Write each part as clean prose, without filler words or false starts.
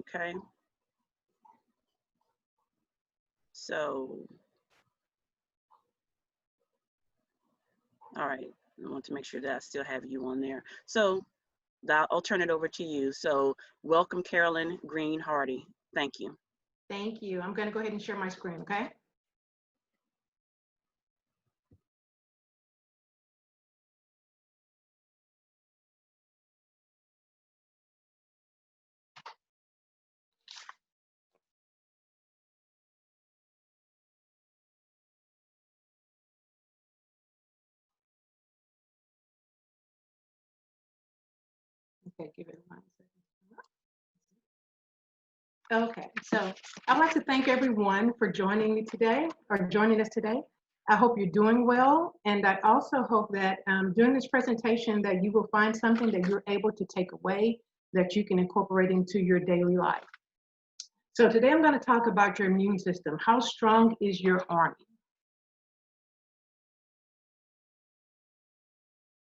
Okay. So, all right. I want to make sure that I still have you on there. So I'll turn it over to you. So welcome, Carolyn Green-Hardy. Thank you. Thank you. I'm going to go ahead and share my screen, okay? Okay, give it 1 second. Okay, so I'd like to thank everyone for joining me today or joining us today. I hope you're doing well, and I also hope that during this presentation that you will find something that you're able to take away that you can incorporate into your daily life. So today I'm going to talk about your immune system. How strong is your army?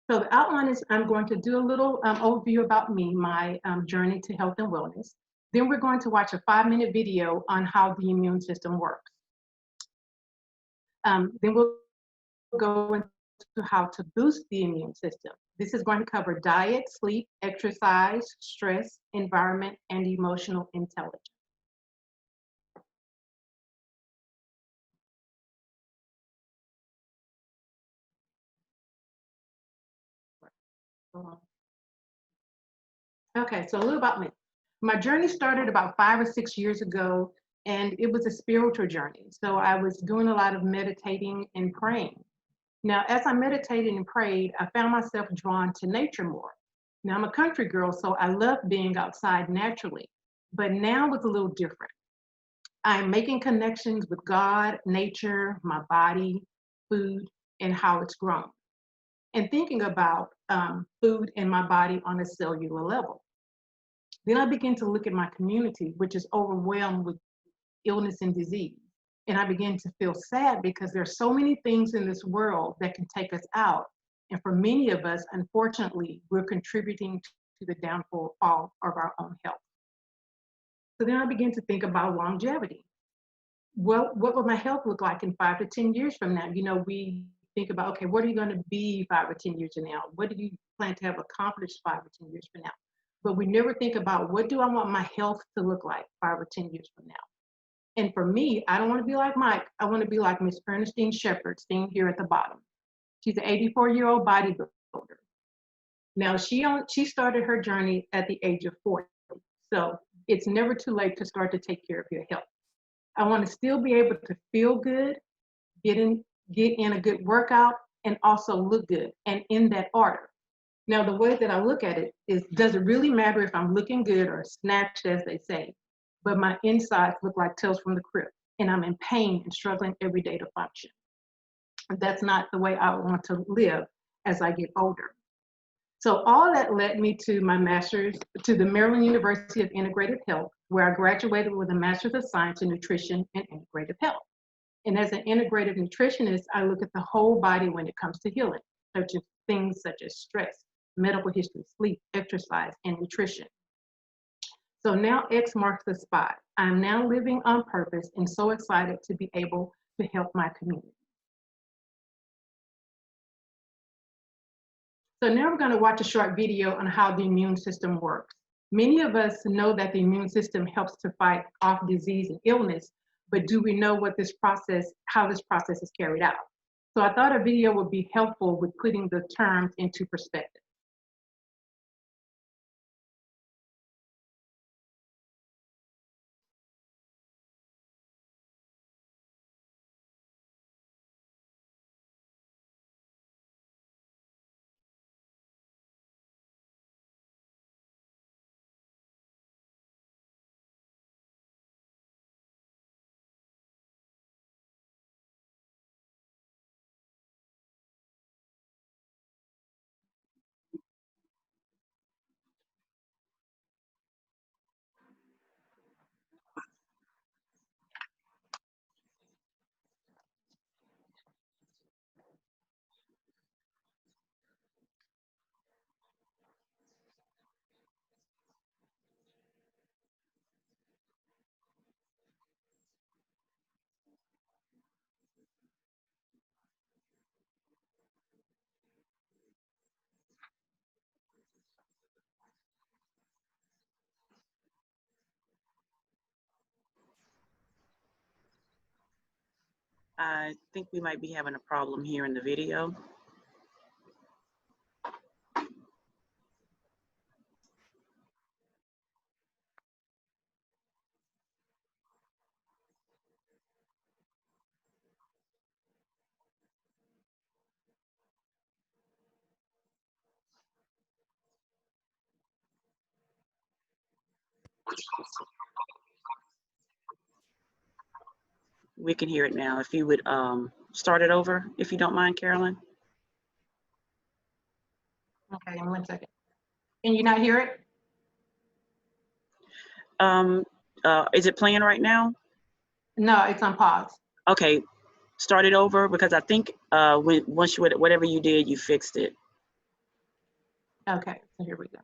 So the outline is I'm going to do a little overview about me, my journey to health and wellness. Then we're going to watch a 5-minute video on how the immune system works. Then we'll go into how to boost the immune system. This is going to cover diet, sleep, exercise, stress, environment, and emotional intelligence. Okay, so a little about me. My journey started about 5 or 6 years ago, and it was a spiritual journey. So I was doing a lot of meditating and praying. Now, as I meditated and prayed, I found myself drawn to nature more. Now, I'm a country girl, so I love being outside naturally, but now it's a little different. I'm making connections with God, nature, my body, food, and how it's grown, and thinking about food in my body on a cellular level. Then I began to look at my community, which is overwhelmed with illness and disease. And I began to feel sad because there's so many things in this world that can take us out. And for many of us, unfortunately, we're contributing to the downfall of our own health. So then I began to think about longevity. Well, what will my health look like in 5 to 10 years from now? You know, we think about, okay, what are you going to be 5 or 10 years from now? What do you plan to have accomplished 5 or 10 years from now? But we never think about, what do I want my health to look like 5 or 10 years from now? And for me, I don't want to be like Mike. I want to be like Miss Ernestine Shepherd, sitting here at the bottom. She's an 84-year-old bodybuilder. Now, she started her journey at the age of 40. So it's never too late to start to take care of your health. I want to still be able to feel good, get in a good workout, and also look good, and in that order. Now, the way that I look at it is, does it really matter if I'm looking good or snatched, as they say, but my insides look like Tales from the Crypt, and I'm in pain and struggling every day to function? That's not the way I want to live as I get older. So all that led me to my master's, to the Maryland University of Integrative Health, where I graduated with a Master's of Science in Nutrition and Integrative Health. And as an integrative nutritionist, I look at the whole body when it comes to healing, such as things such as stress, medical history, sleep, exercise, and nutrition. So now X marks the spot. I'm now living on purpose and so excited to be able to help my community. So now we're going to watch a short video on how the immune system works. Many of us know that the immune system helps to fight off disease and illness, but do we know how this process is carried out? So I thought a video would be helpful with putting the terms into perspective. I think we might be having a problem here in the video. We can hear it now. If you would start it over, if you don't mind, Carolyn. Okay, 1 second. Can you not hear it? Is it playing right now? No, it's on pause. Okay, start it over, because I think once you, whatever you did, you fixed it. Okay, so here we go.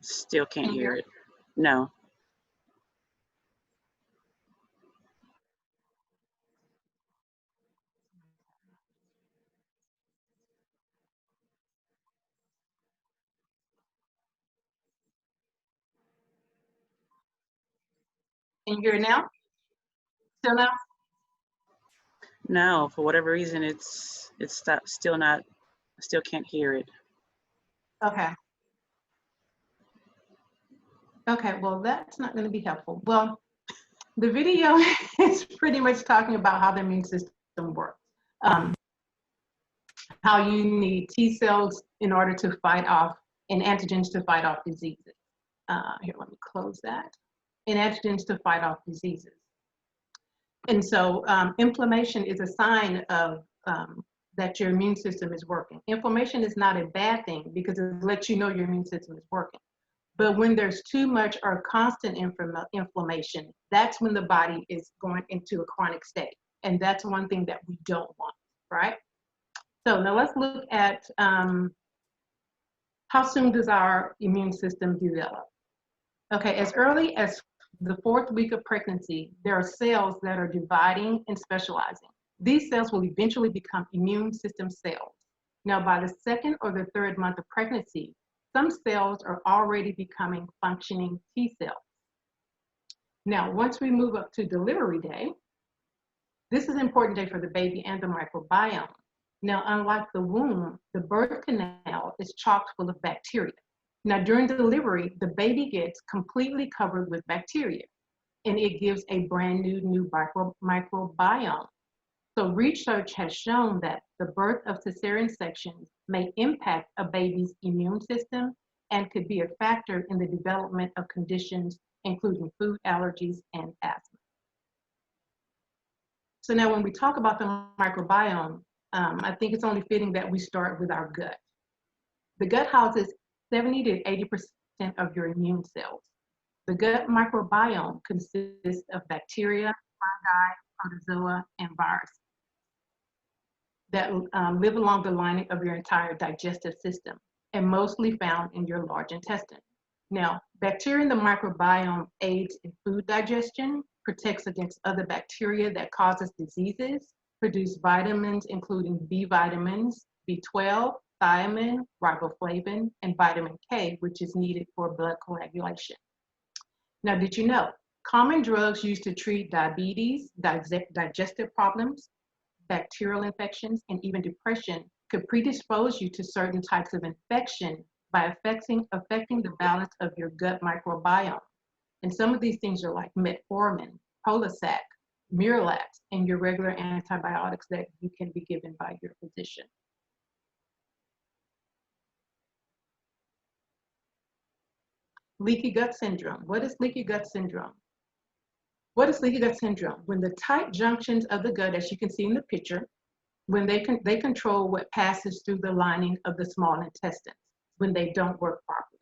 Still can't Can you hear it. No. Can you hear it now? Still now? No, for whatever reason, it's still not. I still can't hear it. Okay. Okay, well, that's not going to be helpful. Well, the video is pretty much talking about how the immune system works. How you need T cells in order to fight off, and antigens to fight off diseases. Here, let me close that. And antigens to fight off diseases. And so inflammation is a sign of that your immune system is working. Inflammation is not a bad thing because it lets you know your immune system is working. But when there's too much or constant inflammation, that's when the body is going into a chronic state. And that's one thing that we don't want, right? So now let's look at how soon does our immune system develop? Okay, as early as the 4th week of pregnancy, there are cells that are dividing and specializing. These cells will eventually become immune system cells. Now, by the 2nd or the 3rd month of pregnancy, some cells are already becoming functioning T cells. Now, once we move up to delivery day, this is an important day for the baby and the microbiome. Now, unlike the womb, the birth canal is chock full of bacteria. Now, during delivery, the baby gets completely covered with bacteria, and it gives a brand new microbiome. So research has shown that the birth of cesarean sections may impact a baby's immune system and could be a factor in the development of conditions including food allergies and asthma. So now when we talk about the microbiome, I think it's only fitting that we start with our gut. The gut houses 70 to 80% of your immune cells. The gut microbiome consists of bacteria, fungi, protozoa, and viruses that live along the lining of your entire digestive system and mostly found in your large intestine. Now, bacteria in the microbiome aids in food digestion, protects against other bacteria that causes diseases, produce vitamins including B vitamins, B12, thiamine, riboflavin, and vitamin K, which is needed for blood coagulation. Now, did you know common drugs used to treat diabetes, digestive problems, bacterial infections, and even depression could predispose you to certain types of infection by affecting the balance of your gut microbiome. And some of these things are like metformin, Prolasac, Miralax, and your regular antibiotics that you can be given by your physician. Leaky gut syndrome. What is leaky gut syndrome? What is leaky gut syndrome? When the tight junctions of the gut, as you can see in the picture, when they control what passes through the lining of the small intestines, when they don't work properly.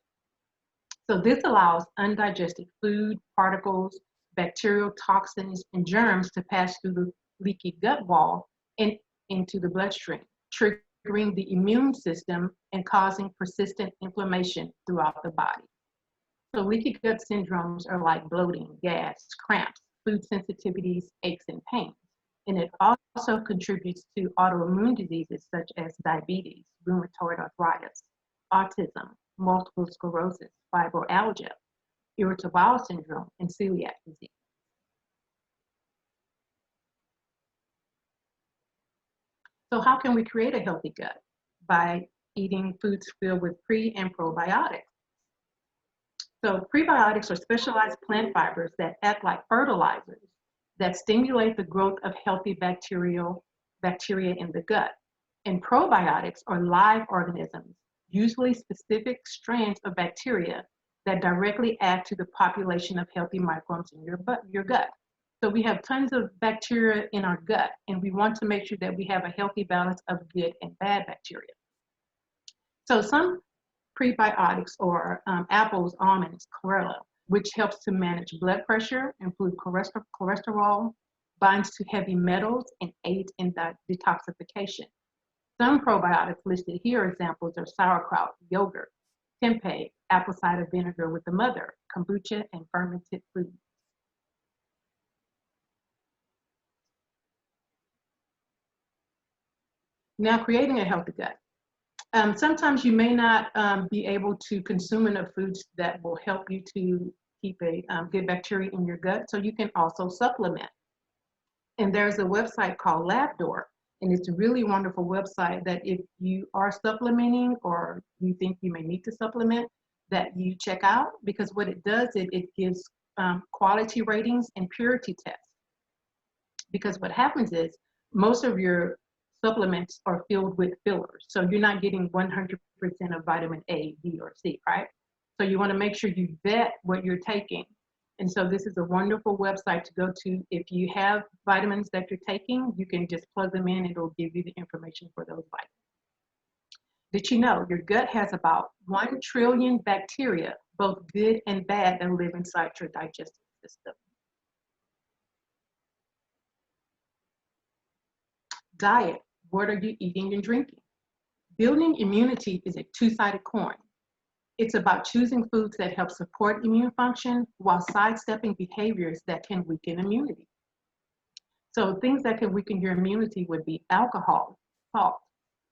So this allows undigested food, particles, bacterial toxins, and germs to pass through the leaky gut wall and into the bloodstream, triggering the immune system and causing persistent inflammation throughout the body. So leaky gut syndromes are like bloating, gas, cramps, food sensitivities, aches, and pains. And it also contributes to autoimmune diseases such as diabetes, rheumatoid arthritis. autism, multiple sclerosis, fibromyalgia, irritable bowel syndrome, and celiac disease. So how can we create a healthy gut? By eating foods filled with pre and probiotics. So prebiotics are specialized plant fibers that act like fertilizers that stimulate the growth of healthy bacteria in the gut. And probiotics are live organisms, usually specific strains of bacteria that directly add to the population of healthy microbes in your gut. So we have tons of bacteria in our gut, and we want to make sure that we have a healthy balance of good and bad bacteria. So some prebiotics are apples, almonds, chlorella, which helps to manage blood pressure, improve cholesterol, binds to heavy metals, and aids in detoxification. Some probiotics listed here examples are sauerkraut, yogurt, tempeh, apple cider vinegar with the mother, kombucha, and fermented foods. Now, creating a healthy gut. Sometimes you may not be able to consume enough foods that will help you to keep a good bacteria in your gut, so you can also supplement. And there's a website called LabDoor, and it's a really wonderful website that if you are supplementing or you think you may need to supplement, that you check out, because what it does, it gives quality ratings and purity tests. Because what happens is most of your supplements are filled with fillers. So you're not getting 100% of vitamin A, B, or C, right? So you want to make sure you vet what you're taking. And so this is a wonderful website to go to. If you have vitamins that you're taking, you can just plug them in and it'll give you the information for those vitamins. Did you know your gut has about 1 trillion bacteria, both good and bad, that live inside your digestive system? Diet. What are you eating and drinking? Building immunity is a two-sided coin. It's about choosing foods that help support immune function while sidestepping behaviors that can weaken immunity. So things that can weaken your immunity would be alcohol, salt.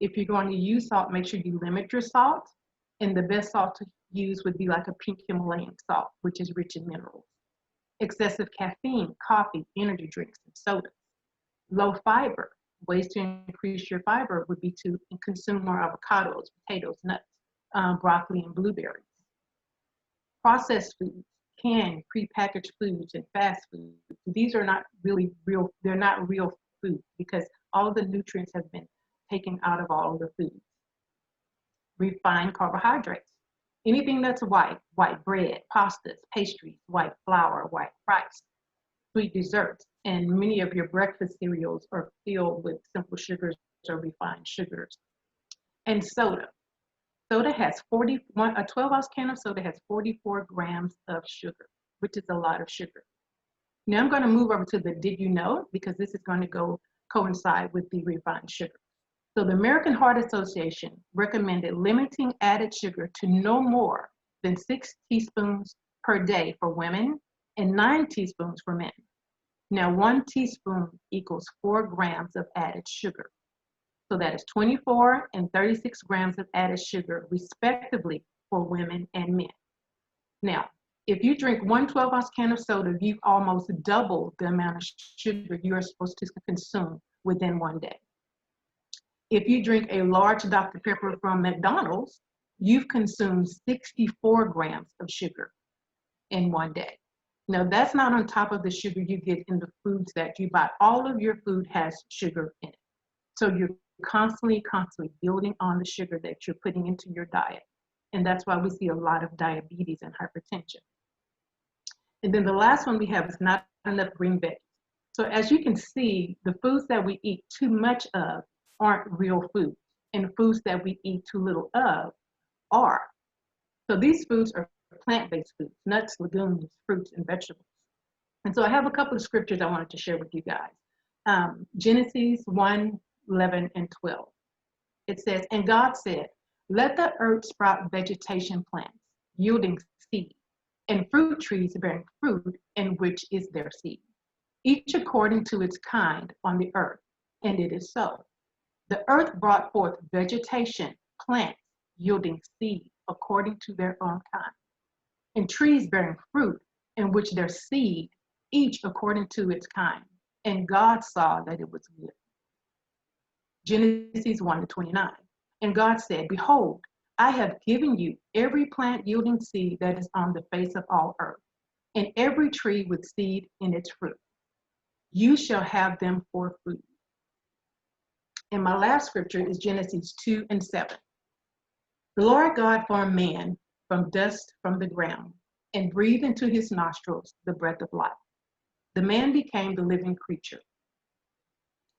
If you're going to use salt, make sure you limit your salt. And the best salt to use would be like a pink Himalayan salt, which is rich in minerals. Excessive caffeine, coffee, energy drinks, and sodas. Low fiber. Ways to increase your fiber would be to consume more avocados, potatoes, nuts, broccoli, and blueberries. Processed foods, canned, prepackaged foods, and fast foods. These are not really real, they're not real food because all of the nutrients have been taken out of all of the foods. Refined carbohydrates. Anything that's white bread, pastas, pastries, white flour, white rice, sweet desserts, and many of your breakfast cereals are filled with simple sugars or refined sugars. And soda. Soda has a 12-ounce can of soda has 44 grams of sugar, which is a lot of sugar. Now I'm going to move over to the did you know, because this is going to coincide with the refined sugar. So the American Heart Association recommended limiting added sugar to no more than 6 teaspoons per day for women and 9 teaspoons for men. Now 1 teaspoon equals 4 grams of added sugar. So that is 24 and 36 grams of added sugar, respectively, for women and men. Now, if you drink 1 12-ounce can of soda, you've almost doubled the amount of sugar you are supposed to consume within one day. If you drink a large Dr. Pepper from McDonald's, you've consumed 64 grams of sugar in one day. Now, that's not on top of the sugar you get in the foods that you buy. All of your food has sugar in it. So you're constantly building on the sugar that you're putting into your diet. And that's why we see a lot of diabetes and hypertension. And then the last one we have is not enough green veggies. So as you can see, the foods that we eat too much of aren't real foods, and foods that we eat too little of are. So these foods are plant-based foods, nuts, legumes, fruits, and vegetables. And so I have a couple of scriptures I wanted to share with you guys. Genesis 1, 11, and 12. It says, and God said, let the earth sprout vegetation plants, yielding seed, and fruit trees bearing fruit, in which is their seed, each according to its kind on the earth. And it is so. The earth brought forth vegetation, plants, yielding seed according to their own kind, and trees bearing fruit, in which their seed, each according to its kind. And God saw that it was good. Genesis 1:29. And God said, behold, I have given you every plant yielding seed that is on the face of all earth, and every tree with seed in its fruit. You shall have them for food. And my last scripture is Genesis 2:7. The Lord God formed man from dust from the ground and breathed into his nostrils the breath of life. The man became the living creature.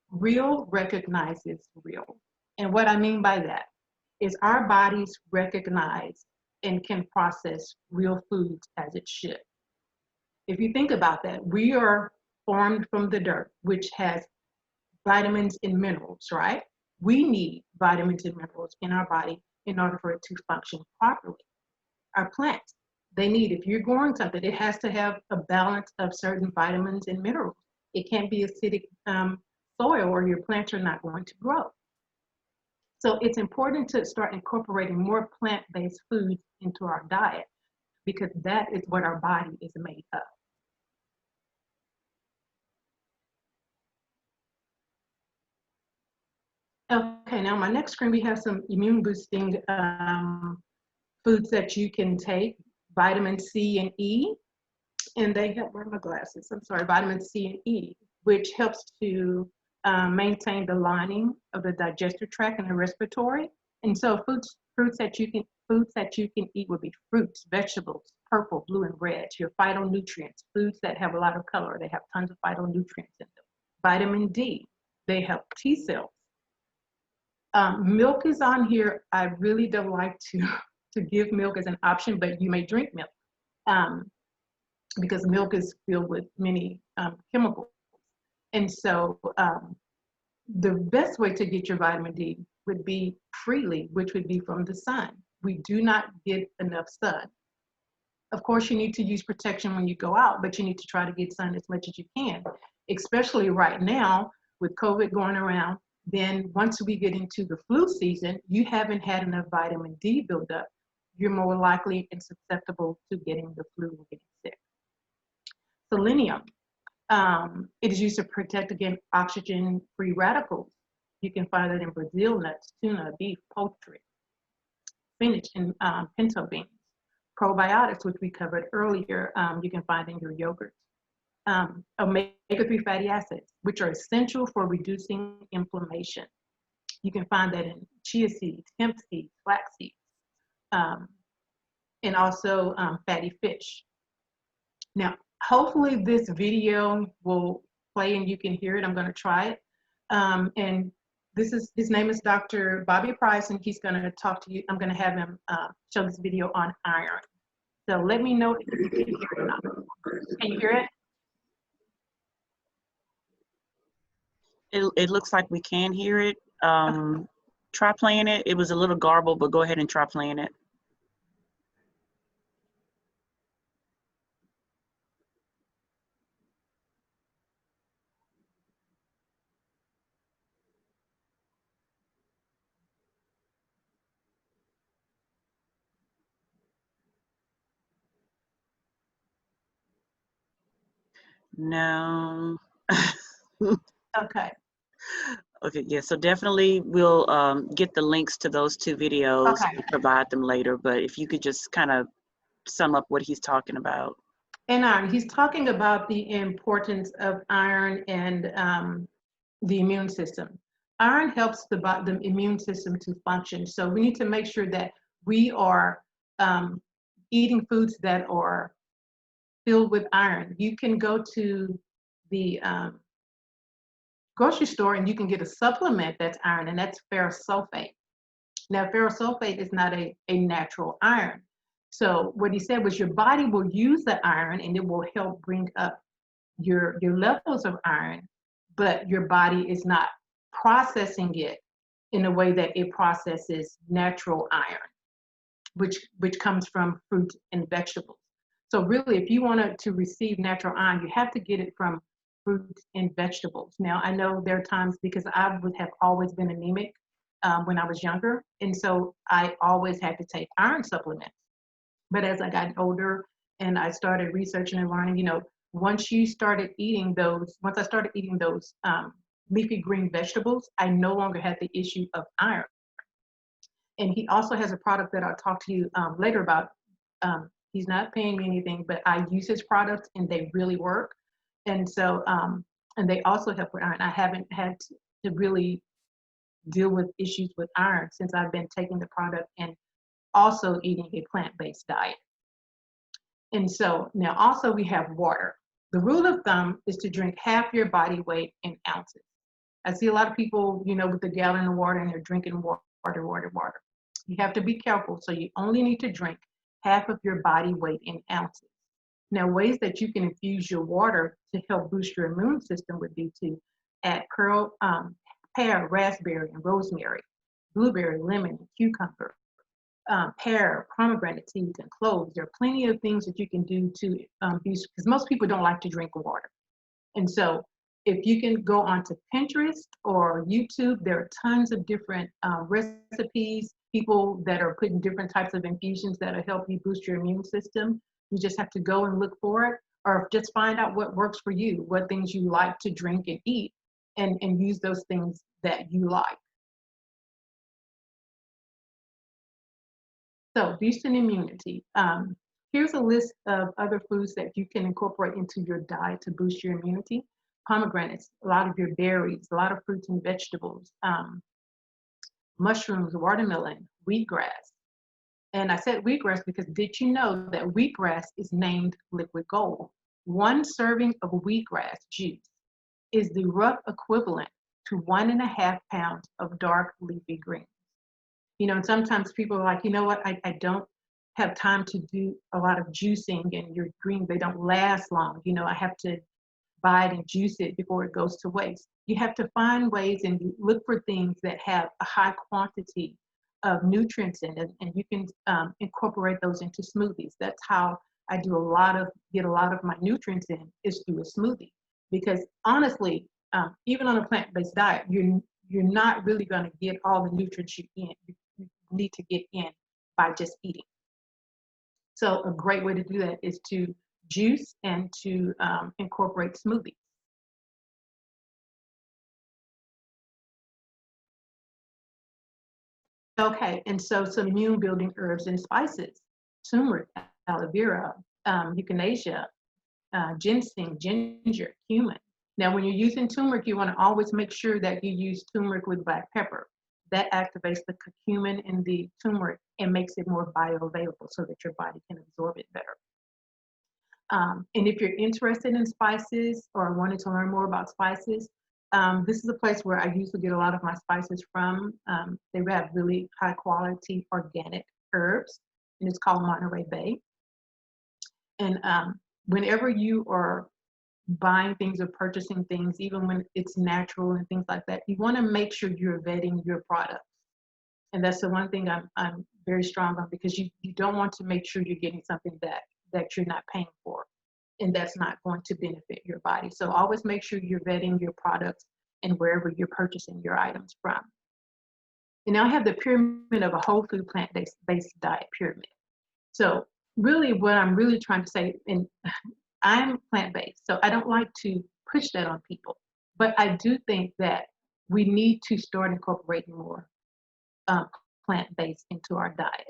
Real recognizes real. And what I mean by that is our bodies recognize and can process real foods as it should. If you think about that, we are formed from the dirt, which has vitamins and minerals, right? We need vitamins and minerals in our body in order for it to function properly. Our plants, they need, if you're growing something, it has to have a balance of certain vitamins and minerals. It can't be acidic soil or your plants are not going to grow. So it's important to start incorporating more plant-based foods into our diet, because that is what our body is made of. Okay, now my next screen, we have some immune boosting foods that you can take, vitamin C and E, and they have, where are my glasses? I'm sorry, vitamin C and E, which helps to maintain the lining of the digestive tract and the respiratory. And so fruits that you can eat would be fruits, vegetables, purple, blue, and red. Your phytonutrients, foods that have a lot of color, they have tons of phytonutrients in them. Vitamin D, they help T cells. Milk is on here. I really don't like to give milk as an option, but you may drink milk because milk is filled with many chemicals. And so the best way to get your vitamin D would be freely, which would be from the sun. We do not get enough sun. Of course, you need to use protection when you go out, but you need to try to get sun as much as you can, especially right now with COVID going around. Then once we get into the flu season, you haven't had enough vitamin D build up. You're more likely and susceptible to getting the flu and getting sick. Selenium, it is used to protect against oxygen-free radicals. You can find it in Brazil nuts, tuna, beef, poultry, spinach, and pinto beans. Probiotics, which we covered earlier, you can find in your yogurt. Omega-3 fatty acids, which are essential for reducing inflammation. You can find that in chia seeds, hemp seeds, flax seeds, and also fatty fish. Now, hopefully this video will play and you can hear it. I'm going to try it. And his name is Dr. Bobby Bryce, and he's going to talk to you. I'm going to have him show this video on iron. So let me know if you can hear it or not. Can you hear it? It looks like we can hear it. Try playing it. It was a little garbled, but go ahead and try playing it. No. Okay. Okay, yeah, so definitely we'll get the links to those two videos Okay. and provide them later, but if you could just kind of sum up what he's talking about. And iron, he's talking about the importance of iron and the immune system. Iron helps the immune system to function. So we need to make sure that we are eating foods that are filled with iron. You can go to the grocery store and you can get a supplement that's iron, and that's ferrous sulfate. Now, ferrous sulfate is not a natural iron. So what he said was your body will use the iron and it will help bring up your levels of iron, but your body is not processing it in a way that it processes natural iron, which comes from fruits and vegetables. So really, if you want to receive natural iron, you have to get it from fruits and vegetables. Now, I know there are times, because I have always been anemic, when I was younger. And so I always had to take iron supplements. But as I got older and I started researching and learning, once I started eating those leafy green vegetables, I no longer had the issue of iron. And he also has a product that I'll talk to you later about. He's not paying me anything, but I use his products and they really work. And so, and they also help with iron. I haven't had to really deal with issues with iron since I've been taking the product and also eating a plant-based diet. And so now also we have water. The rule of thumb is to drink half your body weight in ounces. I see a lot of people, with a gallon of water and they're drinking water. You have to be careful. So you only need to drink half of your body weight in ounces. Now, ways that you can infuse your water to help boost your immune system would be to add pear, raspberry, and rosemary, blueberry, lemon, and cucumber, pear, pomegranate seeds, and cloves. There are plenty of things that you can do to boost, because most people don't like to drink water. And so if you can go onto Pinterest or YouTube, there are tons of different recipes, people that are putting different types of infusions that'll help you boost your immune system. You just have to go and look for it, or just find out what works for you, what things you like to drink and eat, and use those things that you like. So boosting immunity. Here's a list of other foods that you can incorporate into your diet to boost your immunity. Pomegranates, a lot of your berries, a lot of fruits and vegetables, mushrooms, watermelon, wheatgrass. And I said wheatgrass because did you know that wheatgrass is named liquid gold? One serving of wheatgrass juice is the rough equivalent to 1.5 pounds of dark leafy greens. And sometimes people are like, you know what, I don't have time to do a lot of juicing, and your greens, they don't last long. I have to buy it and juice it before it goes to waste. You have to find ways and look for things that have a high quantity of nutrients in it, and you can incorporate those into smoothies. That's how I get a lot of my nutrients in, is through a smoothie. Because honestly, even on a plant-based diet, you're not really going to get all the nutrients you need to get in by just eating. So a great way to do that is to juice and to incorporate smoothies. Okay, and so some immune building herbs and spices: turmeric, aloe vera, echinacea, ginseng, ginger, cumin. Now, when you're using turmeric, you want to always make sure that you use turmeric with black pepper. That activates the curcumin in the turmeric and makes it more bioavailable so that your body can absorb it better. And if you're interested in spices or wanting to learn more about spices, this is a place where I usually get a lot of my spices from. They have really high quality organic herbs, and it's called Monterey Bay. And whenever you are buying things or purchasing things, even when it's natural and things like that, you want to make sure you're vetting your products. And that's the one thing I'm very strong on, because you don't want to make sure you're getting something that you're not paying for and that's not going to benefit your body. So always make sure you're vetting your products and wherever you're purchasing your items from. And now I have the pyramid of a whole food plant-based diet pyramid. So really what I'm really trying to say, and I'm plant-based, so I don't like to push that on people, but I do think that we need to start incorporating more plant-based into our diet.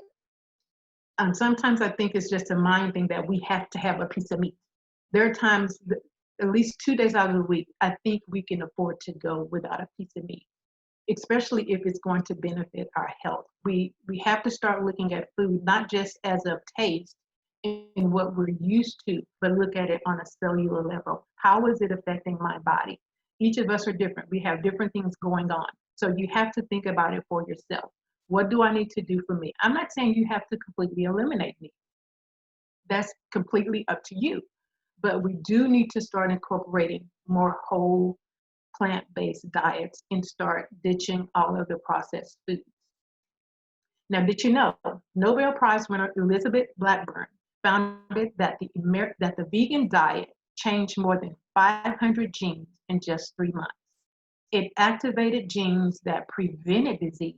Sometimes I think it's just a mind thing that we have to have a piece of meat. There are times, at least 2 days out of the week, I think we can afford to go without a piece of meat, especially if it's going to benefit our health. We have to start looking at food not just as a taste and what we're used to, but look at it on a cellular level. How is it affecting my body? Each of us are different. We have different things going on. So you have to think about it for yourself. What do I need to do for me? I'm not saying you have to completely eliminate meat. That's completely up to you. But we do need to start incorporating more whole plant-based diets and start ditching all of the processed foods. Now, did you know Nobel Prize winner Elizabeth Blackburn founded that the vegan diet changed more than 500 genes in just 3 months? It activated genes that prevented disease,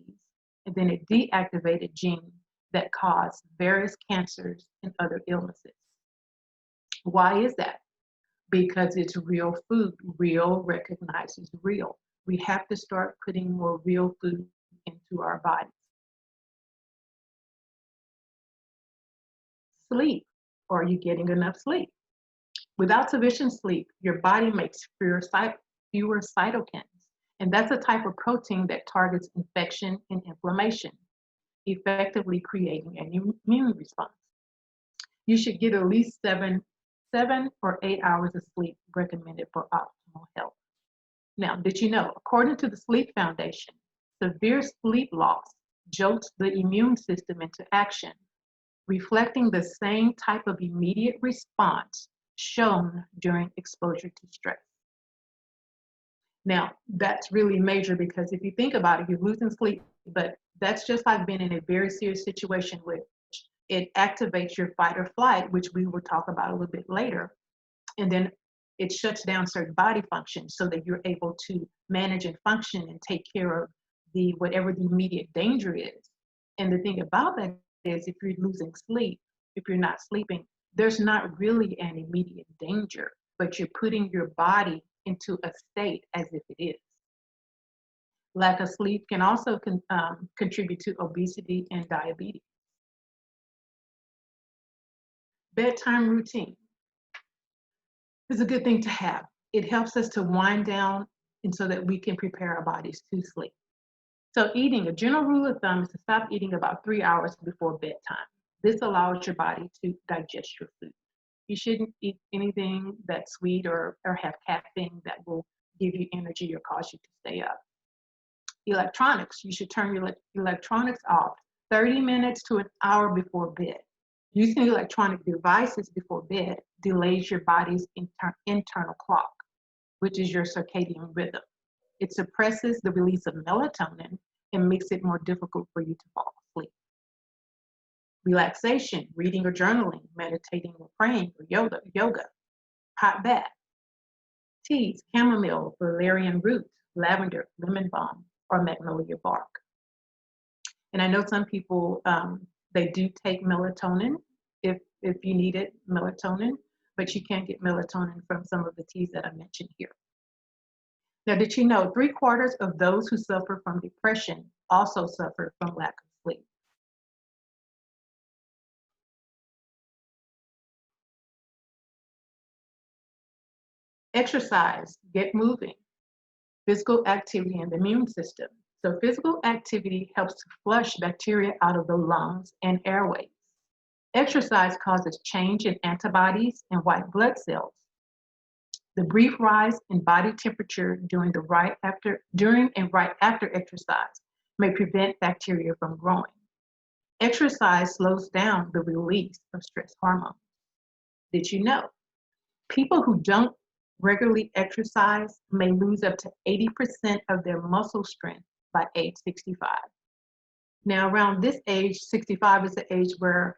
and then it deactivated genes that cause various cancers and other illnesses. Why is that? Because it's real food. Real recognizes real. We have to start putting more real food into our bodies. Sleep. Are you getting enough sleep? Without sufficient sleep, your body makes fewer cytokines. And that's a type of protein that targets infection and inflammation, effectively creating an immune response. You should get at least 7 or 8 hours of sleep recommended for optimal health. Now, did you know, according to the Sleep Foundation, severe sleep loss jolts the immune system into action, reflecting the same type of immediate response shown during exposure to stress. Now, that's really major because if you think about it, you're losing sleep, but that's just like being in a very serious situation which it activates your fight or flight, which we will talk about a little bit later. And then it shuts down certain body functions so that you're able to manage and function and take care of whatever the immediate danger is. And the thing about that is if you're losing sleep, if you're not sleeping, there's not really an immediate danger, but you're putting your body into a state as if it is. Lack of sleep can also contribute to obesity and diabetes. Bedtime routine is a good thing to have. It helps us to wind down and so that we can prepare our bodies to sleep. So a general rule of thumb is to stop eating about 3 hours before bedtime. This allows your body to digest your food. You shouldn't eat anything that's sweet or have caffeine that will give you energy or cause you to stay up. Electronics, you should turn your electronics off 30 minutes to an hour before bed. Using electronic devices before bed delays your body's internal clock, which is your circadian rhythm. It suppresses the release of melatonin and makes it more difficult for you to fall asleep. Relaxation, reading or journaling, meditating or praying or yoga, hot bath, teas, chamomile, valerian root, lavender, lemon balm, or magnolia bark. And I know some people, they do take melatonin if you needed melatonin, but you can't get melatonin from some of the teas that I mentioned here. Now, did you know 3/4 of those who suffer from depression also suffer from lack of sleep? Exercise, get moving, physical activity in the immune system. So physical activity helps to flush bacteria out of the lungs and airways. Exercise causes change in antibodies and white blood cells. The brief rise in body temperature during and right after exercise may prevent bacteria from growing. Exercise slows down the release of stress hormones. Did you know? People who don't regularly exercise may lose up to 80% of their muscle strength by age 65. Now, around this age, 65 is the age where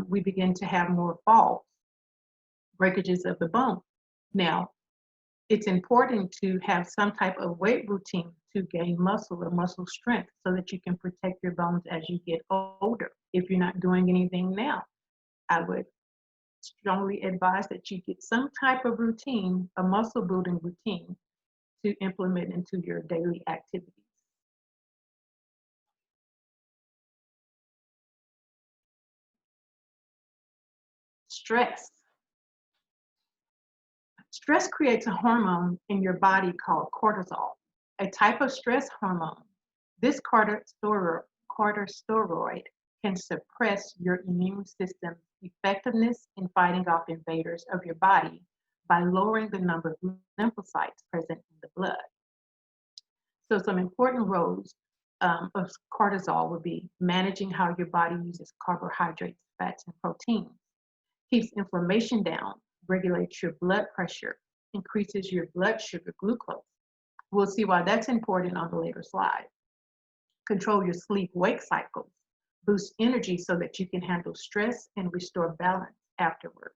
we begin to have more falls, breakages of the bone. Now, it's important to have some type of weight routine to gain muscle or muscle strength so that you can protect your bones as you get older. If you're not doing anything now, I would strongly advise that you get some type of routine, a muscle building routine, to implement into your daily activities. Stress. Stress creates a hormone in your body called cortisol, a type of stress hormone. This corticosteroid can suppress your immune system's effectiveness in fighting off invaders of your body by lowering the number of lymphocytes present in the blood. So some important roles of cortisol would be managing how your body uses carbohydrates, fats, and proteins, keeps inflammation down, regulates your blood pressure, increases your blood sugar glucose. We'll see why that's important on the later slide. Control your sleep-wake cycles, boost energy so that you can handle stress and restore balance afterward.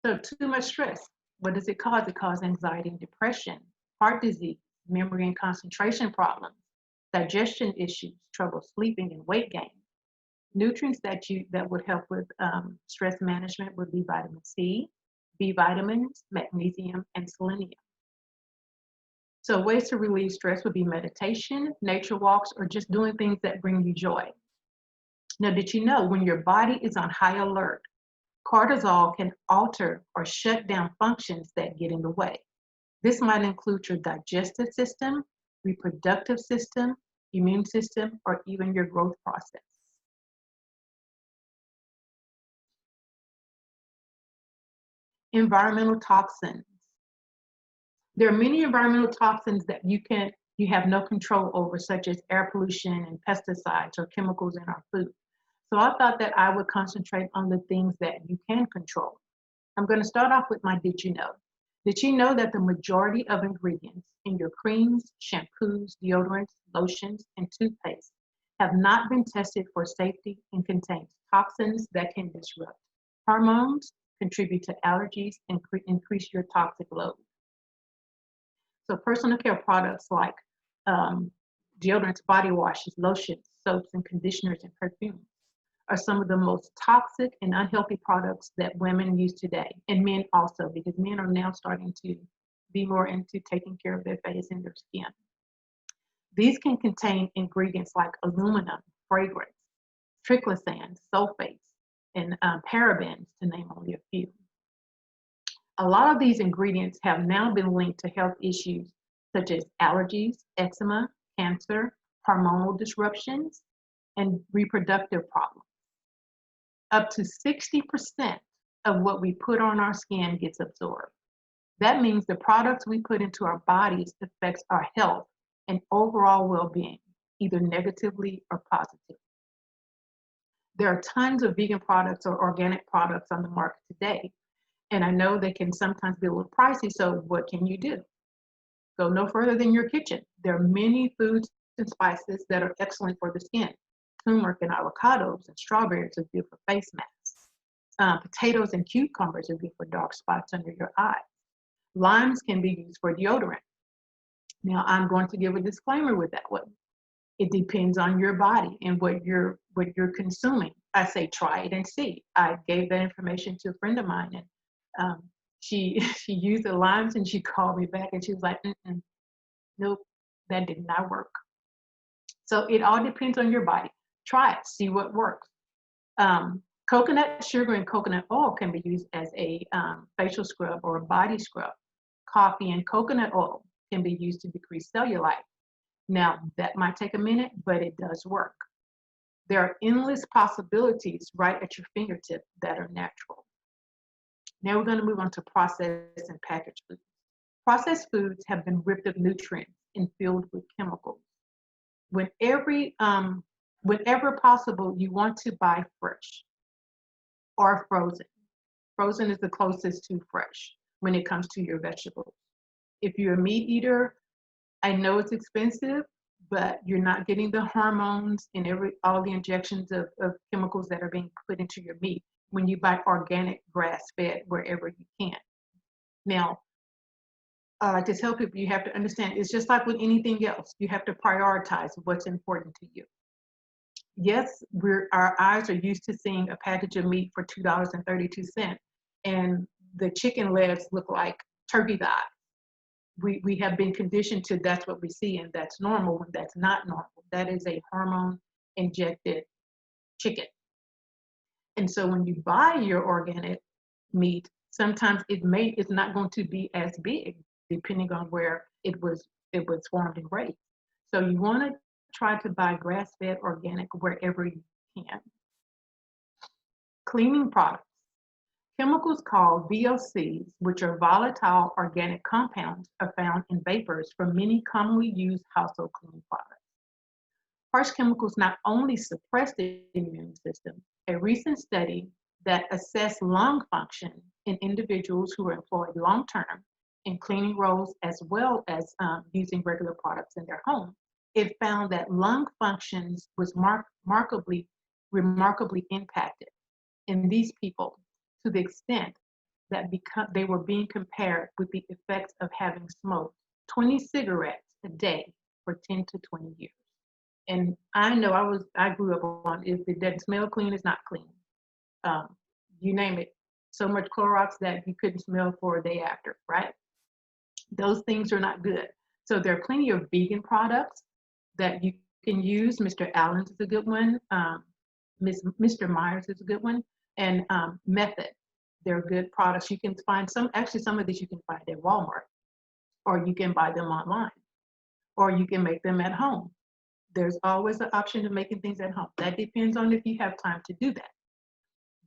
So too much stress. What does it cause? It causes anxiety and depression, heart disease, memory and concentration problems, digestion issues, trouble sleeping, and weight gain. Nutrients that would help with stress management would be vitamin C, B vitamins, magnesium, and selenium. So ways to relieve stress would be meditation, nature walks, or just doing things that bring you joy. Now, did you know when your body is on high alert, cortisol can alter or shut down functions that get in the way? This might include your digestive system, reproductive system, immune system, or even your growth process. Environmental toxins. There are many environmental toxins that you have no control over, such as air pollution and pesticides or chemicals in our food. So I thought that I would concentrate on the things that you can control. I'm going to start off with my did you know. Did you know that the majority of ingredients in your creams, shampoos, deodorants, lotions, and toothpaste have not been tested for safety and contains toxins that can disrupt hormones, contribute to allergies, and increase your toxic load? So personal care products like deodorants, body washes, lotions, soaps, and conditioners, and perfumes are some of the most toxic and unhealthy products that women use today, and men also, because men are now starting to be more into taking care of their face and their skin. These can contain ingredients like aluminum, fragrance, triclosan, sulfates, and parabens, to name only a few. A lot of these ingredients have now been linked to health issues such as allergies, eczema, cancer, hormonal disruptions, and reproductive problems. Up to 60% of what we put on our skin gets absorbed. That means the products we put into our bodies affects our health and overall well-being, either negatively or positively. There are tons of vegan products or organic products on the market today, and I know they can sometimes be a little pricey, so what can you do? Go no further than your kitchen. There are many foods and spices that are excellent for the skin. Turmeric and avocados and strawberries are good for face masks. Potatoes and cucumbers are good for dark spots under your eyes. Limes can be used for deodorant. Now, I'm going to give a disclaimer with that one. It depends on your body and what you're consuming. I say try it and see. I gave that information to a friend of mine, and she used the limes, and she called me back, and she was like, nope, that did not work. So it all depends on your body. Try it, see what works. Coconut sugar and coconut oil can be used as a facial scrub or a body scrub. Coffee and coconut oil can be used to decrease cellulite. Now, that might take a minute, but it does work. There are endless possibilities right at your fingertip that are natural. Now we're going to move on to processed and packaged foods. Processed foods have been ripped of nutrients and filled with chemicals. Whenever possible, you want to buy fresh or frozen. Frozen is the closest to fresh when it comes to your vegetables. If you're a meat eater, I know it's expensive, but you're not getting the hormones and all the injections of chemicals that are being put into your meat when you buy organic grass-fed wherever you can. Now, to tell people, you have to understand, it's just like with anything else. You have to prioritize what's important to you. Yes, our eyes are used to seeing a package of meat for $2.32, and the chicken legs look like turkey thighs. We have been conditioned to that's what we see, and that's normal when that's not normal. That is a hormone-injected chicken. And so when you buy your organic meat, sometimes it's not going to be as big, depending on where it was farmed and raised. So you want to try to buy grass-fed organic wherever you can. Cleaning products. Chemicals called VOCs, which are volatile organic compounds, are found in vapors from many commonly used household cleaning products. Harsh chemicals not only suppress the immune system. A recent study that assessed lung function in individuals who were employed long-term in cleaning roles as well as using regular products in their home, it found that lung functions was remarkably impacted in these people, to the extent that they were being compared with the effects of having smoked 20 cigarettes a day for 10 to 20 years. And I know I grew up on, if it doesn't smell clean, it's not clean. You name it. So much Clorox that you couldn't smell for a day after, right? Those things are not good. So there are plenty of vegan products that you can use. Mr. Allen's is a good one. Mr. Myers is a good one. And Method, they're good products. You can find some of these you can find at Walmart, or you can buy them online, or you can make them at home. There's always an option of making things at home. That depends on if you have time to do that.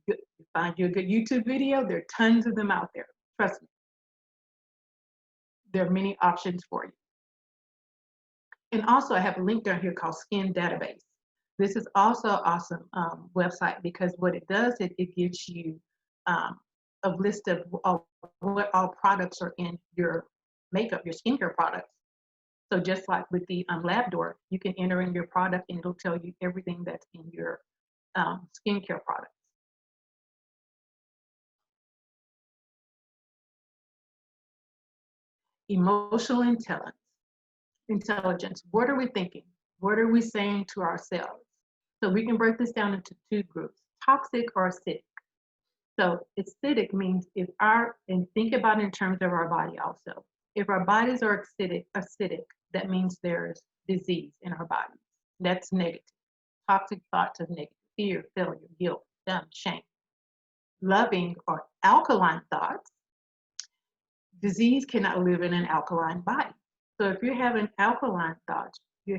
You find you a good YouTube video, there are tons of them out there. Trust me. There are many options for you. And also I have a link down here called Skin Database. This is also an awesome website, because what it does, it gives you a list of what all products are in your makeup, your skincare products. So just like with the LabDoor, you can enter in your product and it'll tell you everything that's in your skincare products. Emotional intelligence. What are we thinking? What are we saying to ourselves? So we can break this down into two groups, toxic or acidic. So acidic means and think about it in terms of our body also. If our bodies are acidic, that means there's disease in our bodies. That's negative. Toxic thoughts of negative, fear, failure, guilt, shame. Loving or alkaline thoughts. Disease cannot live in an alkaline body. So if you're having alkaline thoughts, you're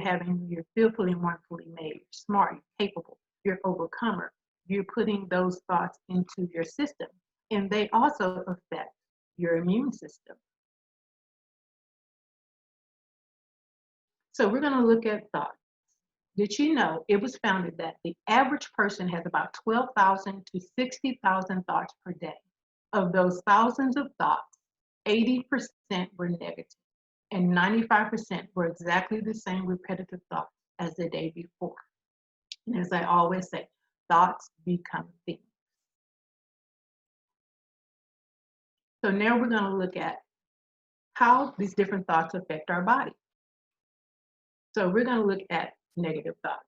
fearfully and wonderfully made, you're smart, you're capable, you're an overcomer. You're putting those thoughts into your system, and they also affect your immune system. So we're going to look at thoughts. Did you know it was founded that the average person has about 12,000 to 60,000 thoughts per day? Of those thousands of thoughts, 80% were negative, and 95% were exactly the same repetitive thoughts as the day before. And as I always say, thoughts become things. So now we're going to look at how these different thoughts affect our body. So we're going to look at negative thoughts.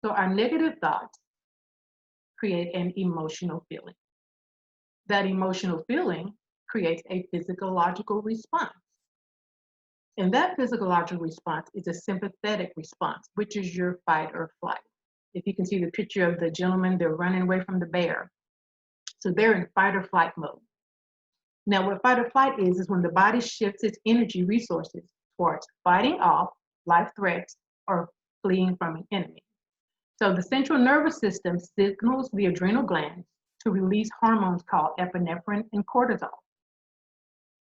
So our negative thoughts create an emotional feeling. That emotional feeling creates a physiological response. And that physiological response is a sympathetic response, which is your fight or flight. If you can see the picture of the gentleman, they're running away from the bear. So they're in fight or flight mode. Now, what fight or flight is when the body shifts its energy resources towards fighting off life threats or fleeing from an enemy. So the central nervous system signals the adrenal glands to release hormones called epinephrine and cortisol.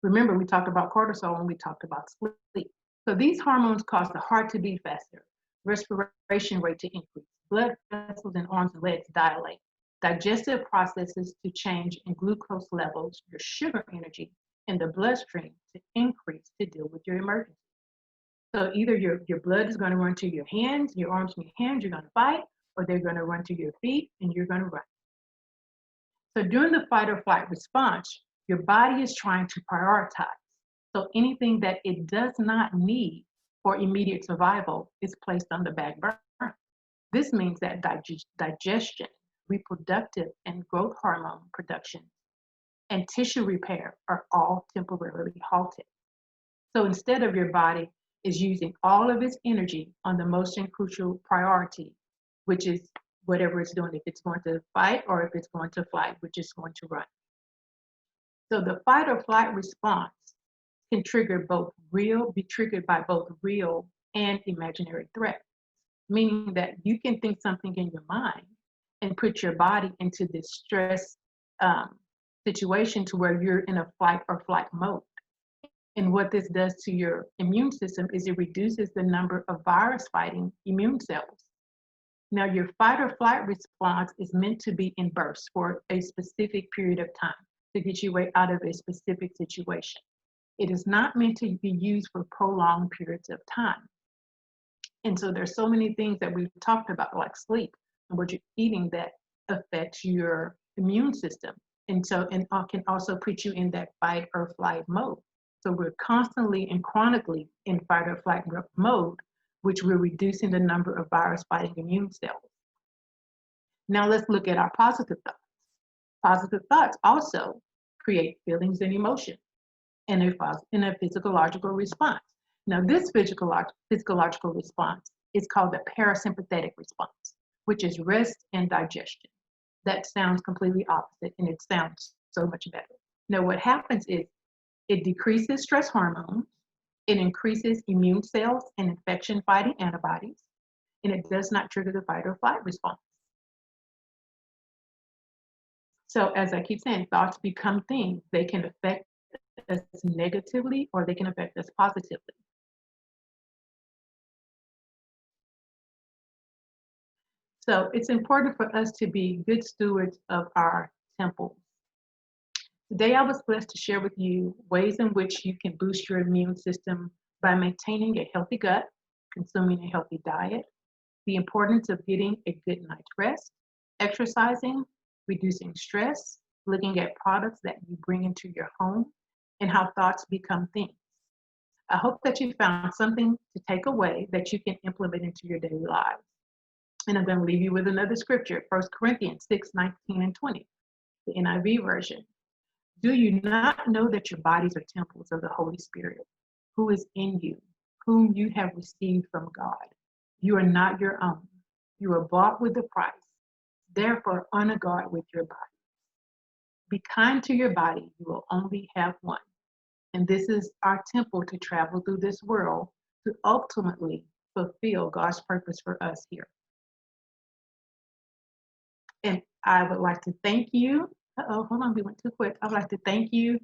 Remember, we talked about cortisol when we talked about sleep. So these hormones cause the heart to beat faster, respiration rate to increase, blood vessels in arms and legs dilate, digestive processes to change, and glucose levels, your sugar energy in the bloodstream to increase to deal with your emergency. So either your blood is going to run to your hands, your arms and your hands, you're going to fight, or they're going to run to your feet and you're going to run. So during the fight or flight response, your body is trying to prioritize. So anything that it does not need for immediate survival is placed on the back burner. This means that digestion, reproductive and growth hormone production, and tissue repair are all temporarily halted. So instead of your body is using all of its energy on the most crucial priority, which is whatever it's doing, if it's going to fight or if it's going to flight, which is going to run. So the fight or flight response can be triggered by both real and imaginary threats, meaning that you can think something in your mind and put your body into this stress situation to where you're in a fight or flight mode. And what this does to your immune system is it reduces the number of virus-fighting immune cells. Now, your fight or flight response is meant to be in bursts for a specific period of time to get you out of a specific situation. It is not meant to be used for prolonged periods of time. And so there's so many things that we've talked about, like sleep and what you're eating, that affects your immune system. And so, and can also put you in that fight or flight mode. So we're constantly and chronically in fight or flight mode, which we're reducing the number of virus-fighting immune cells. Now let's look at our positive thoughts. Positive thoughts also create feelings and emotions in a physiological response. Now this physiological response is called the parasympathetic response, which is rest and digestion. That sounds completely opposite, and it sounds so much better. Now what happens is it decreases stress hormones, it increases immune cells and infection-fighting antibodies, and it does not trigger the fight or flight response. So as I keep saying, thoughts become things. They can affect us negatively or they can affect us positively. So it's important for us to be good stewards of our temples. Today I was blessed to share with you ways in which you can boost your immune system by maintaining a healthy gut, consuming a healthy diet, the importance of getting a good night's rest, exercising, reducing stress, looking at products that you bring into your home, and how thoughts become things. I hope that you found something to take away that you can implement into your daily lives. And I'm going to leave you with another scripture, 1 Corinthians 6:19 and 20, the NIV version. Do you not know that your bodies are temples of the Holy Spirit, who is in you, whom you have received from God? You are not your own. You are bought with a price. Therefore, honor God with your body. Be kind to your body. You will only have one. And this is our temple to travel through this world to ultimately fulfill God's purpose for us here. And I would like to thank you. Hold on, we went too quick. I would like to thank you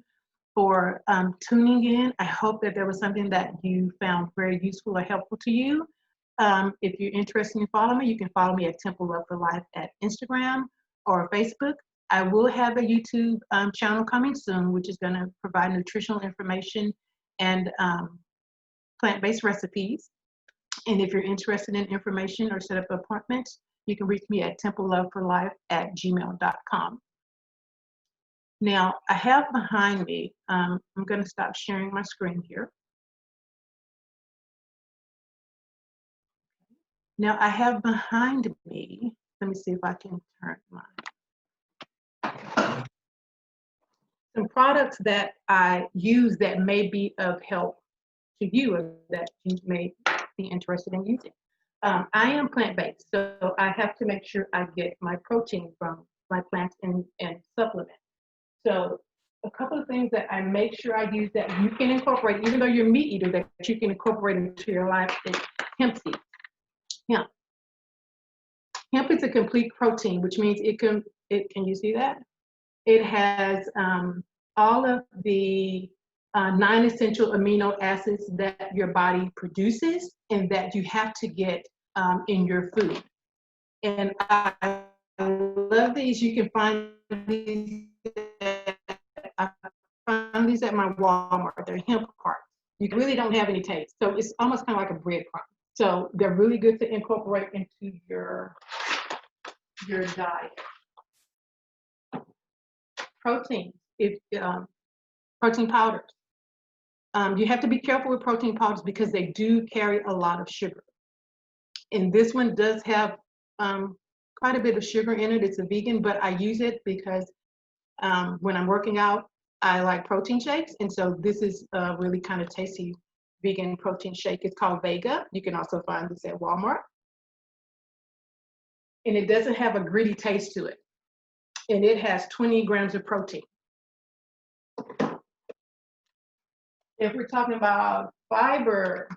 for tuning in. I hope that there was something that you found very useful or helpful to you. If you're interested in following me, you can follow me at Temple Love for Life at Instagram or Facebook. I will have a YouTube channel coming soon, which is going to provide nutritional information and plant-based recipes. And if you're interested in information or set up appointments, you can reach me at templeloveforlife@gmail.com. Now, I have behind me, I'm going to stop sharing my screen here. Now, I have behind me, let me see if I can turn some products that I use that may be of help to you or that you may be interested in using. I am plant-based, so I have to make sure I get my protein from my plants and supplement. So a couple of things that I make sure I use that you can incorporate, even though you're a meat eater, that you can incorporate into your life is hemp seeds. Hemp. Hemp is a complete protein, which means can you see that? It has all of the 9 essential amino acids that your body produces and that you have to get in your food. And I love these. You can find these. I found these at my Walmart. They're hemp parts. You really don't have any taste. So it's almost kind of like a breadcrumb. So they're really good to incorporate into your diet. Protein, protein powders. You have to be careful with protein powders because they do carry a lot of sugar. And this one does have quite a bit of sugar in it. It's a vegan, but I use it because when I'm working out, I like protein shakes. And so this is a really kind of tasty vegan protein shake. It's called Vega. You can also find this at Walmart. And it doesn't have a gritty taste to it. And it has 20 grams of protein. If we're talking about fiber,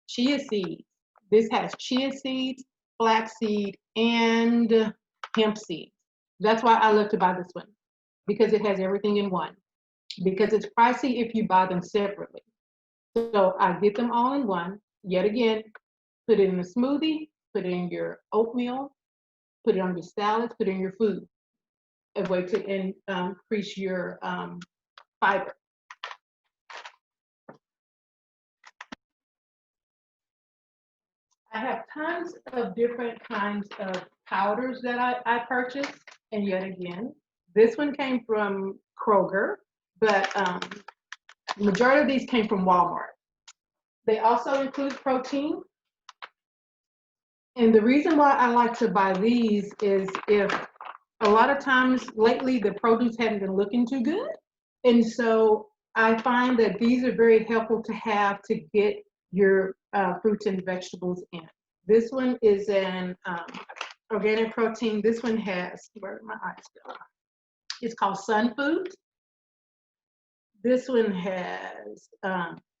chia seeds. This has chia seeds, flaxseed, and hemp seeds. That's why I love to buy this one, because it has everything in one. Because it's pricey if you buy them separately. So I get them all in one. Yet again, put it in a smoothie, put it in your oatmeal, put it on your salads, put it in your food. A way to increase your fiber. I have tons of different kinds of powders that I purchase. And yet again, This one came from Kroger, but the majority of these came from Walmart. They also include protein. And the reason why I like to buy these is if a lot of times lately the produce hasn't been looking too good. And so I find that these are very helpful to have to get your fruits and vegetables in. This one is an organic protein. This one has, where are my eyes go? It's called Sun Food. This one has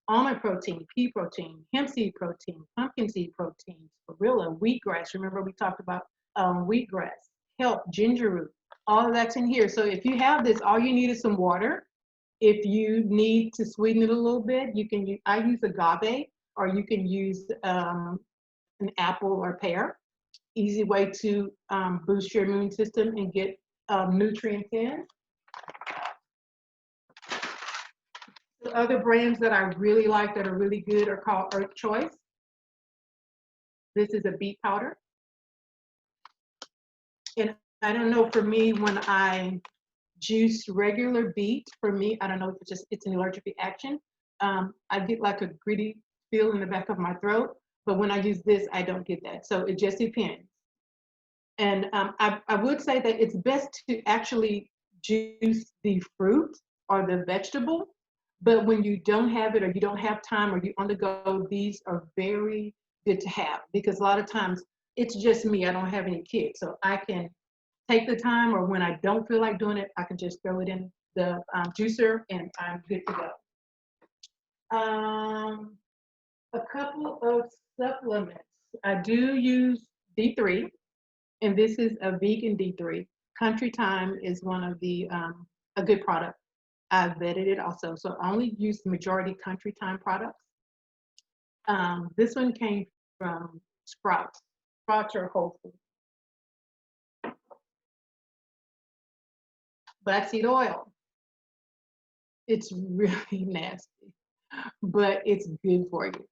almond protein, pea protein, hemp seed protein, pumpkin seed protein, spirulina, wheatgrass. Remember we talked about wheatgrass, kelp, ginger root. All of that's in here. So if you have this, all you need is some water. If you need to sweeten it a little bit, you can use, I use agave, or you can use an apple or pear. Easy way to boost your immune system and get nutrients in. The other brands that I really like that are really good are called Earth Choice. This is a beet powder. And I don't know, for me, when I juice regular beet, for me, I don't know if it's an allergic reaction. I get like a gritty feel in the back of my throat, but when I use this, I don't get that. So it just depends. And I would say that it's best to actually juice the fruit or the vegetable, but when you don't have it or you don't have time or you're on the go, these are very good to have, because a lot of times it's just me, I don't have any kids, so I can take the time, or when I don't feel like doing it, I can just throw it in the juicer and I'm good to go. A couple of supplements. I do use D3, and this is a vegan D3. Country Time is one of the, a good product. I've vetted it also, so I only use the majority Country Time products. This one came from Sprouts. Sprouts are whole food. Black seed oil. It's really nasty, but it's good for you.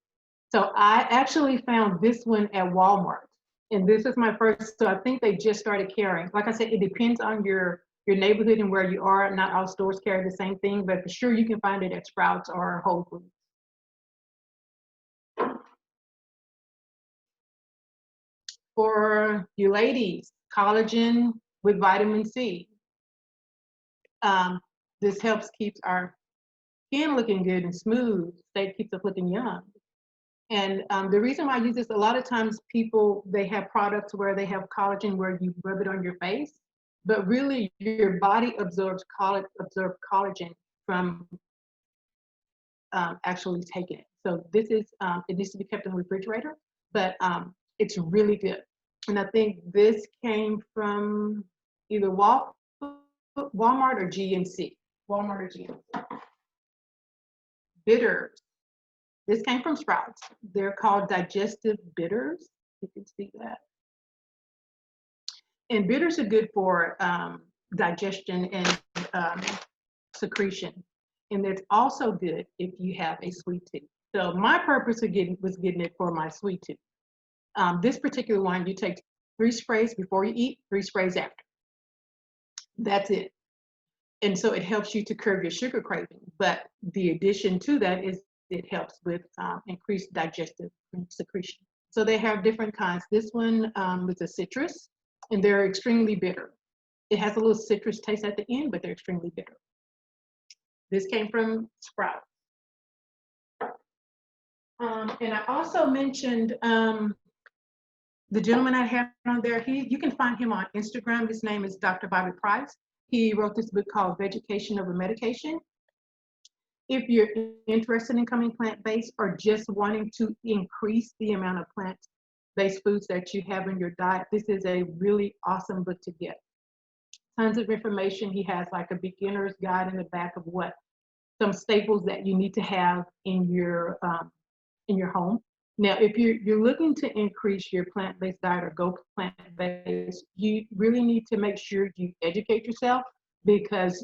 So I actually found this one at Walmart, and this is my first, so I think they just started carrying. Like I said, it depends on your neighborhood and where you are. Not all stores carry the same thing, but for sure you can find it at Sprouts or Whole Foods. For you ladies, collagen with vitamin C. This helps keep our skin looking good and smooth. It keeps us looking young. And the reason why I use this, a lot of times people, they have products where they have collagen where you rub it on your face, but really your body absorbs collagen from actually taking it. So this is, it needs to be kept in the refrigerator, but it's really good. And I think this came from either Walmart or GNC. Walmart or GNC. Bitters. This came from Sprouts. They're called digestive bitters. You can see that. And bitters are good for digestion and secretion. And it's also good if you have a sweet tooth. So my purpose of was getting it for my sweet tooth. This particular one, you take 3 sprays before you eat, 3 sprays after. That's it. And so it helps you to curb your sugar craving. But the addition to that is it helps with increased digestive secretion. So they have different kinds. This one is a citrus, and they're extremely bitter. It has a little citrus taste at the end, but they're extremely bitter. This came from Sprouts. And I also mentioned the gentleman I had on there. You can find him on Instagram. His name is Dr. Bobby Bryce. He wrote this book called Vegetation Over Medication. If you're interested in becoming plant-based or just wanting to increase the amount of plant-based foods that you have in your diet, this is a really awesome book to get. Tons of information. He has like a beginner's guide in the back of what some staples that you need to have in your home. Now, if you're looking to increase your plant-based diet or go plant-based, you really need to make sure you educate yourself, because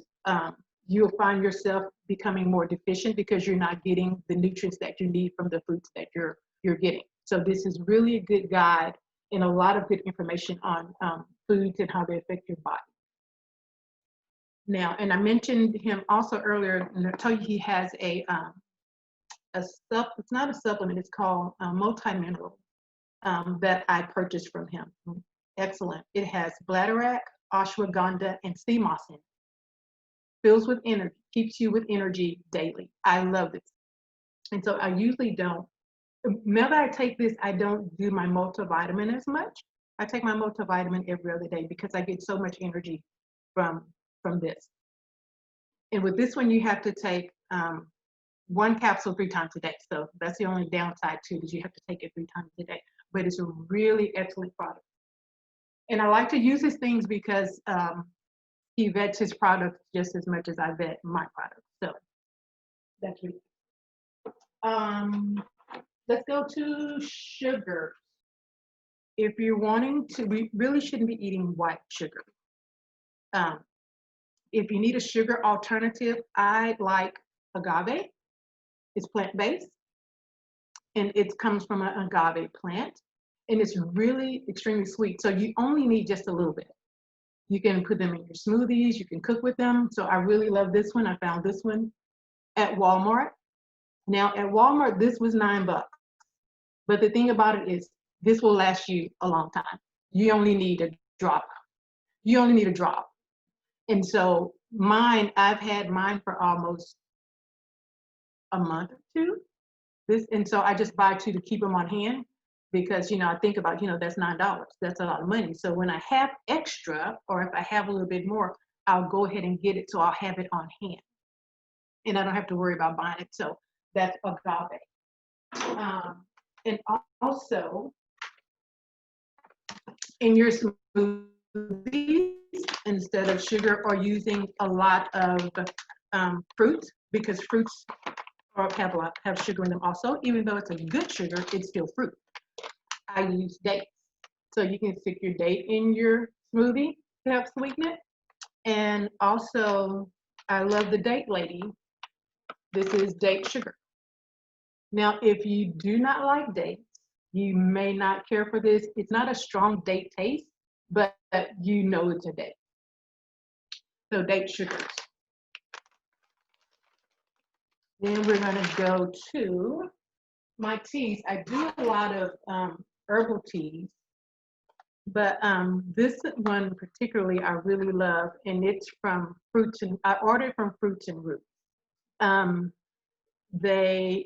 you'll find yourself becoming more deficient because you're not getting the nutrients that you need from the foods that you're getting. So this is really a good guide and a lot of good information on foods and how they affect your body. Now, and I mentioned him also earlier, and I told you he has it's not a supplement, it's called multi-mineral that I purchased from him. Excellent. It has bladderwrack, ashwagandha, and sea moss in it. Fills with energy, keeps you with energy daily. I love this. And so I usually don't, now that I take this, I don't do my multivitamin as much. I take my multivitamin every other day because I get so much energy from this. And with this one, you have to take 1 capsule 3 times a day. So that's the only downside too, is you have to take it 3 times a day. But it's a really excellent product. And I like to use his things because he vets his products just as much as I vet my products. So that's really let's go to sugar. If you're wanting to, we really shouldn't be eating white sugar. If you need a sugar alternative, I like agave. It's plant-based, and it comes from an agave plant, and it's really extremely sweet. So you only need just a little bit. You can put them in your smoothies, you can cook with them. So I really love this one. I found this one at Walmart. Now at Walmart, this was $9. But the thing about it is, this will last you a long time. You only need a drop. You only need a drop. And so mine, I've had mine for almost a month or two. And so I just buy 2 to keep them on hand because, I think about, that's $9. That's a lot of money. So when I have extra, or if I have a little bit more, I'll go ahead and get it so I'll have it on hand. And I don't have to worry about buying it. So that's agave. And also, in your smoothies, instead of sugar, or using a lot of fruit, because fruits have sugar in them also. Even though it's a good sugar, it's still fruit. I use dates. So you can stick your date in your smoothie to help sweeten it. And also, I love the Date Lady. This is date sugar. Now, if you do not like dates, you may not care for this. It's not a strong date taste, but it's a date. So date sugars. Then we're going to go to my teas. I do a lot of herbal teas, but this one particularly I really love, and it's from I ordered from Fruits and Roots.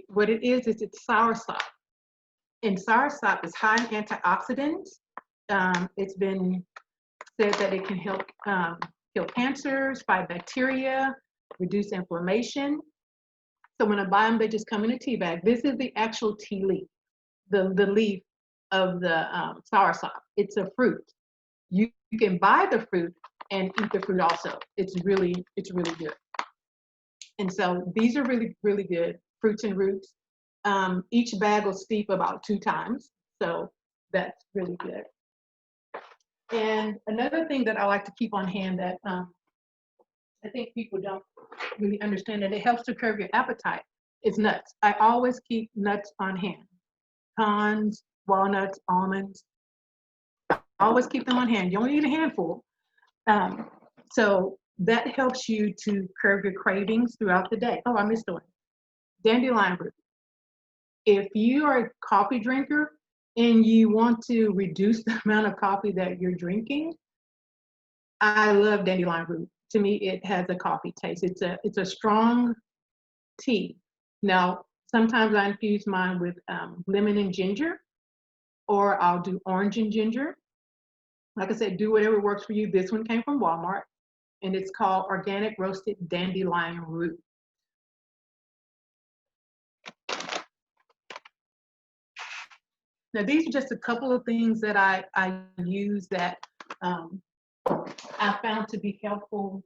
What it is it's soursop. And soursop is high in antioxidants. It's been said that it can help kill cancers, fight bacteria, reduce inflammation. So when I buy them, they just come in a tea bag. This is the actual tea leaf, the leaf of the soursop. It's a fruit. You can buy the fruit and eat the fruit also. It's really good. And so these are really, really good. Fruits and Roots. Each bag will steep about 2 times. So that's really good. And another thing that I like to keep on hand that I think people don't really understand, and it helps to curb your appetite, is nuts. I always keep nuts on hand. Pecans, walnuts, almonds. I always keep them on hand. You only need a handful. So that helps you to curb your cravings throughout the day. Oh, I missed one. Dandelion root. If you are a coffee drinker and you want to reduce the amount of coffee that you're drinking, I love dandelion root. To me, it has a coffee taste. It's a strong tea. Now, sometimes I infuse mine with lemon and ginger, or I'll do orange and ginger. Like I said, do whatever works for you. This one came from Walmart, and it's called Organic Roasted Dandelion Root. Now, these are just a couple of things that I use that I found to be helpful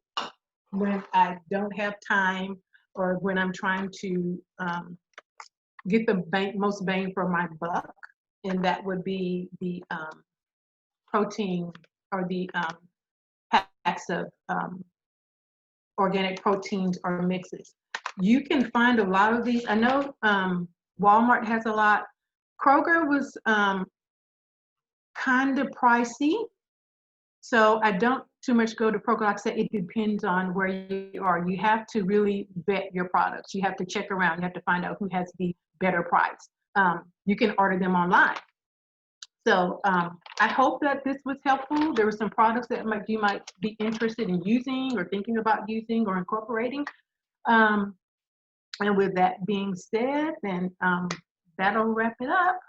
when I don't have time, or when I'm trying to get the most bang for my buck, and that would be the protein, or the packs of organic proteins or mixes. You can find a lot of these. I know Walmart has a lot. Kroger was kind of pricey. So I don't too much go to program. Like I said, it depends on where you are. You have to really vet your products. You have to check around. You have to find out who has the better price. You can order them online. So I hope that this was helpful. There were some products that you might be interested in using or thinking about using or incorporating. And with that being said, then that'll wrap it up.